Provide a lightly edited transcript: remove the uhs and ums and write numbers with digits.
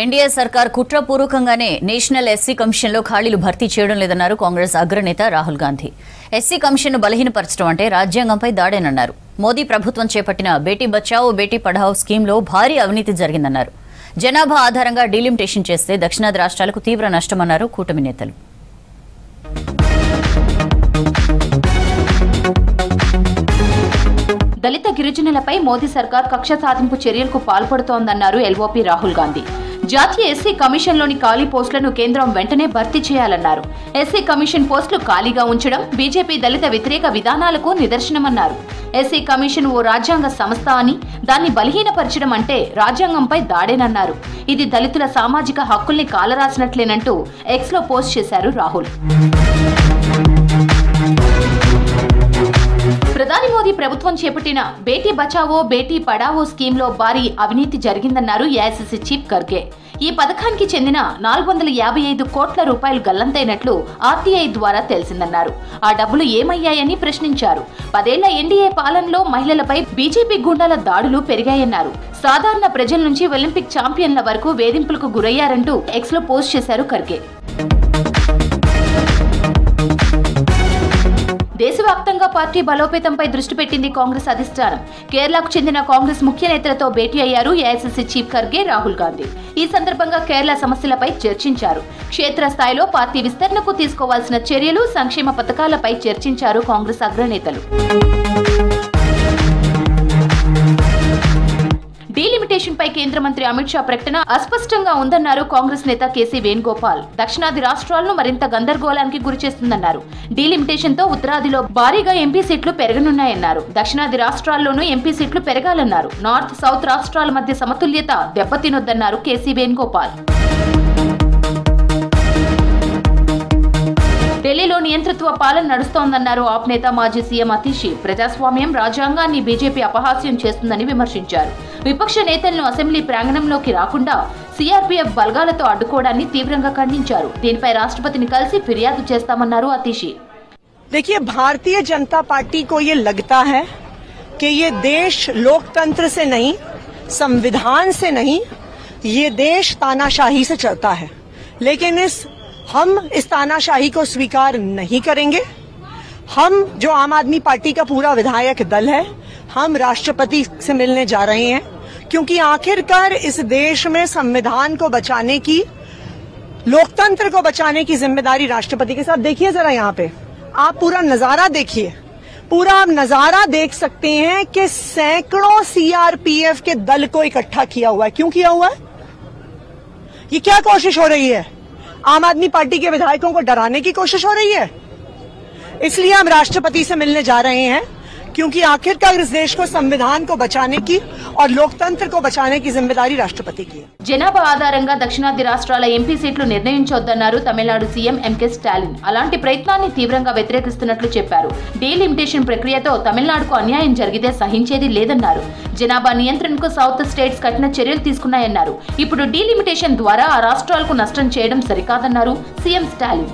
NDA సర్కార్ కుట్రపూర్వకంగానే national SC కమిషన్లో ఖాళీలు భర్తీ చేయడం లేదన్నారు కాంగ్రెస్ అగ్రనేత రాహుల్ గాంధీ. ఎస్సీ కమిషన్ను బలహీనపరచడం అంటే రాజ్యాంగంపై దాడేనన్నారు. మోదీ ప్రభుత్వం చేపట్టిన బేటీ బచావో బేటీ పఢావో స్కీమ్లో భారీ అవినీతి జరిగిందన్నారు. జనాభా ఆధారంగా డీలిమిటేషన్ చేస్తే దక్షిణాది రాష్ట్రాలకు తీవ్ర నష్టమన్నారు కూటమి నేతలు. దళిత గిరిజనులపై మోదీ సర్కార్ కక్ష సాధింపు చర్యలకు పాల్పడుతోందన్నారు ఎల్ఓపీ రాహుల్ గాంధీ. జాతీయ ఎస్సీ కమిషన్లోని ఖాళీ పోస్టులను కేంద్రం వెంటనే భర్తీ చేయాలన్నారు. ఎస్సీ కమిషన్ పోస్టులు ఖాళీగా ఉంచడం బీజేపీ దళిత వ్యతిరేక విధానాలకు నిదర్శనమన్నారు. ఎస్సీ కమిషన్ ఓ రాజ్యాంగ సంస్థ అని, దాన్ని బలహీనపరచడం అంటే రాజ్యాంగంపై దాడేనన్నారు. ఇది దళితుల సామాజిక హక్కుల్ని కాలరాసినట్లేనంటూ ఎక్స్లో పోస్ట్ చేశారు రాహుల్. ప్రధాని మోదీ ప్రభుత్వం చేపట్టిన బేటీ బచావో బేటీ పఢావో స్కీమ్లో భారీ అవినీతి జరిగిందన్నారు ఏఐసీసీ చీఫ్ ఖర్గే. ఈ పథకానికి చెందిన 455 కోట్ల రూపాయలు గల్లంతైనట్లు ఆర్టీఐ ద్వారా తెలిసిందన్నారు. ఆ డబ్బులు ఏమయ్యాయని ప్రశ్నించారు. 10 ఏళ్ల ఎన్డీఏ పాలనలో మహిళలపై బీజేపీ గుండాల దాడులు పెరిగాయన్నారు. సాధారణ ప్రజల నుంచి ఒలింపిక్ ఛాంపియన్ల వరకు వేధింపులకు గురయ్యారంటూ ఎక్స్లో పోస్ట్ చేశారు ఖర్గే. దేశవ్యాప్తంగా పార్టీ బలోపేతంపై దృష్టి పెట్టింది కాంగ్రెస్ అధిష్టానం. కేరళకు చెందిన కాంగ్రెస్ ముఖ్య నేతలతో భేటీ అయ్యారు ఏఐసీసీ చీఫ్ ఖర్గే, రాహుల్ గాంధీ. ఈ సందర్భంగా కేరళ సమస్యలపై చర్చించారు. క్షేత్రస్థాయిలో పార్టీ విస్తరణకు తీసుకోవాల్సిన చర్యలు, సంక్షేమ పథకాలపై చర్చించారు కాంగ్రెస్ అగ్రనేతలు. డీలిమిటేషన్ పై కేంద్ర మంత్రి అమిత్ షా ప్రకటన అస్పష్టంగా ఉందన్నారు కాంగ్రెస్ నేత కేసీ వేణుగోపాల్. దక్షిణాది రాష్ట్రాలను మరింత గందరగోళానికి గురిచేస్తుందన్నారు. డీలిమిటేషన్ తో ఉత్తరాదిలో భారీగా ఎంపీ సీట్లు పెరగనున్నాయన్నారు. దక్షిణాది రాష్ట్రాల్లోనూ ఎంపీ సీట్లు పెరగాలన్నారు. నార్త్ సౌత్ రాష్ట్రాల మధ్య సమతుల్యత దెబ్బతినొద్దన్నారు కేసీ వేణుగోపాల్. ఢిల్లీలో నియంతృత్వ పాలన నడుస్తోందన్నారు ఆప్ నేత మాజీ సీఎం అతిషి. ప్రజాస్వామ్యం, రాజ్యాంగాన్ని బీజేపీ అపహాస్యం చేస్తుందని విమర్శించారు. విపక్ష నేతలను అసెంబ్లీ ప్రాంగణంలోకి రాకుండా సిఆర్పీఎఫ్ బలగాలతో అడ్డుకోవడాన్ని తీవ్రంగా ఖండించారు. దీనిపై రాష్ట్రపతిని కలిసి ఫిర్యాదు చేస్తామన్నారు అతిషి. देखिए, भारतीय जनता पार्टी को ये लगता है कि ये देश लोकतंत्र से नहीं, संविधान से नहीं, ये देश तानाशाही से चलता है. लेकिन हम इस तानाशाही को स्वीकार नहीं करेंगे. हम जो आम आदमी पार्टी का पूरा विधायक दल है, हम राष्ट्रपति से मिलने जा रहे हैं, क्योंकि आखिरकार इस देश में संविधान को बचाने की, लोकतंत्र को बचाने की जिम्मेदारी राष्ट्रपति के साथ. देखिए जरा यहाँ पे आप पूरा नजारा देखिए. पूरा आप नजारा देख सकते हैं कि सैकड़ों सीआरपीएफ के दल को इकट्ठा किया हुआ है. क्यों किया हुआ है? ये क्या कोशिश हो रही है? आम आदमी पार्टी के विधायकों को डराने की कोशिश हो रही है. इसलिए हम राष्ट्रपति से मिलने जा रहे हैं, क्योंकि आखिरकार इस देश को संविधान को बचाने की और लोकतंत्र को बचाने की जिम्मेदारी राष्ट्रपति की है. జనాభా ఆధారంగా దక్షిణాది రాష్ట్రాల ఎంపీ సీట్లు నిర్ణయించొద్దన్నారు తమిళనాడు సీఎం ఎంకే స్టాలిన్. అలాంటి ప్రయత్నాన్ని తీవ్రంగా వ్యతిరేకిస్తున్నట్లు చెప్పారు. డీలిమిటేషన్ ప్రక్రియతో తమిళనాడుకు అన్యాయం జరిగితే సహించేది లేదన్నారు. జనాభా నియంత్రణకు సౌత్ స్టేట్స్ కఠిన చర్యలు తీసుకున్నాయన్నారు. ఇప్పుడు డీలిమిటేషన్ ద్వారా ఆ రాష్ట్రాలకు నష్టం చేయడం సరికాదన్నారు సీఎం స్టాలిన్.